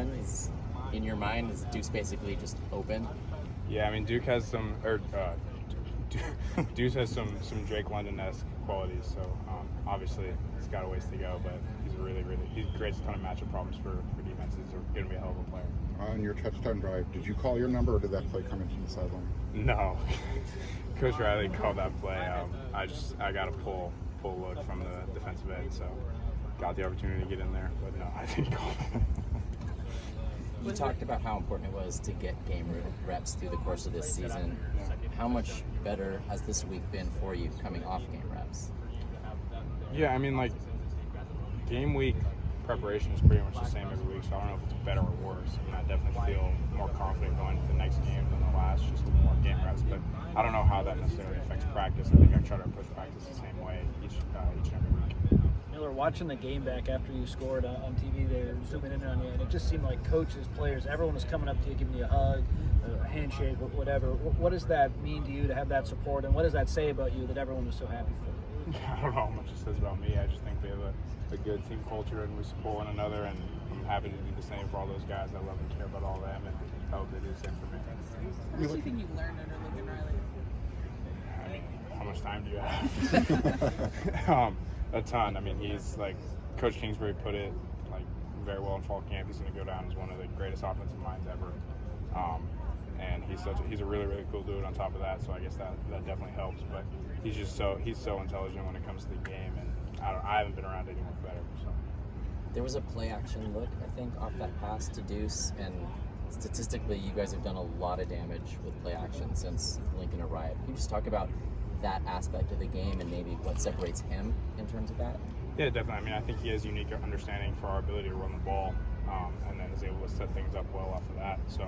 one? Is in your mind, is Deuce basically just open? Yeah, I mean Deuce has some Drake London-esque qualities. So obviously he's got a ways to go, but he creates a ton of matchup problems for defenses. He's going to be a hell of a player. On your touchdown drive, did you call your number, or did that play come in from the sideline? No, Coach Riley called that play. I got a pull look from the defensive end, so got the opportunity to get in there, but no, I didn't call it. You talked about how important it was to get game reps through the course of this season. How much better has this week been for you coming off game reps? Yeah, I mean, like, game week preparation is pretty much the same every week, so I don't know if it's better or worse. I mean, I definitely feel more confident going into the next game than the last, just with more game reps, but I don't know how that necessarily affects practice. I think I try to approach practice the same way each and every week. Miller, watching the game back after you scored on TV, they were zooming in on you, and it just seemed like coaches, players, everyone was coming up to you, giving you a hug, a handshake, whatever. What does that mean to you to have that support, and what does that say about you that everyone was so happy for you? I don't know how much it says about me. I just think we have a good team culture, and we support one another, and I'm happy to do the same for all those guys. I love and care about all of them, and I hope they do the same for me. What do you think you learned under Lincoln Riley? I mean, how much time do you have? A ton. I mean, he's like Coach Kingsbury put it like very well in fall camp. He's going to go down as one of the greatest offensive minds ever, and he's a really cool dude on top of that. So I guess that definitely helps. But he's so intelligent when it comes to the game, and I haven't been around anyone better. So. There was a play action look, I think, off that pass to Deuce, and statistically, you guys have done a lot of damage with play action since Lincoln arrived. Can you just talk about that aspect of the game and maybe what separates him in terms of that? Yeah, definitely. I mean, I think he has unique understanding for our ability to run the ball, and then is able to set things up well off of that. So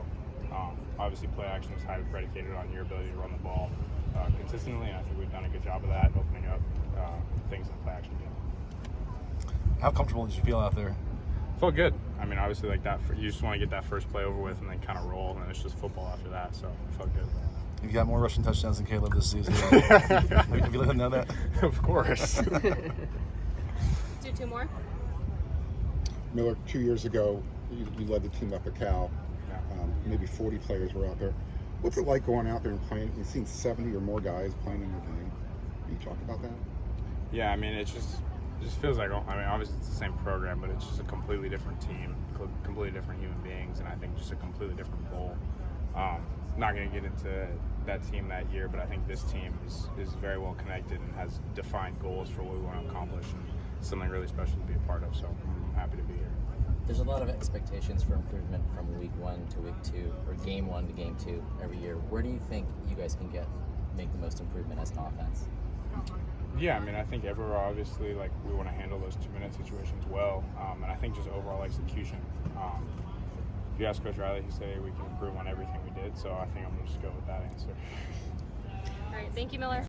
obviously play action is highly predicated on your ability to run the ball consistently, and I think we've done a good job of that, opening up things in the play action game. How comfortable did you feel out there? Felt good. I mean, obviously like that, you just want to get that first play over with and then kind of roll, and it's just football after that, so it felt good. You've got more rushing touchdowns than Caleb this season. Have you let him know that? Of course. Let's do two more. Miller, 2 years ago, you led the team up at Cal. Maybe 40 players were out there. What's it like going out there and playing? You've seen 70 or more guys playing in the game. Can you talk about that? Yeah, I mean, it just feels like, I mean, obviously it's the same program, but it's just a completely different team, completely different human beings, and I think just a completely different goal. Not going to get into that team that year, but I think this team is very well connected and has defined goals for what we want to accomplish, and it's something really special to be a part of, so I'm happy to be here. There's a lot of expectations for improvement from week 1 to week 2, or game 1 to game 2 every year. Where do you think you guys can make the most improvement as an offense? Yeah, I mean, I think everywhere, obviously, like, we want to handle those 2-minute situations well, and I think just overall execution. If you ask Coach Riley, he said we can improve on everything we did, so I think I'm going to just go with that answer. All right, thank you, Miller.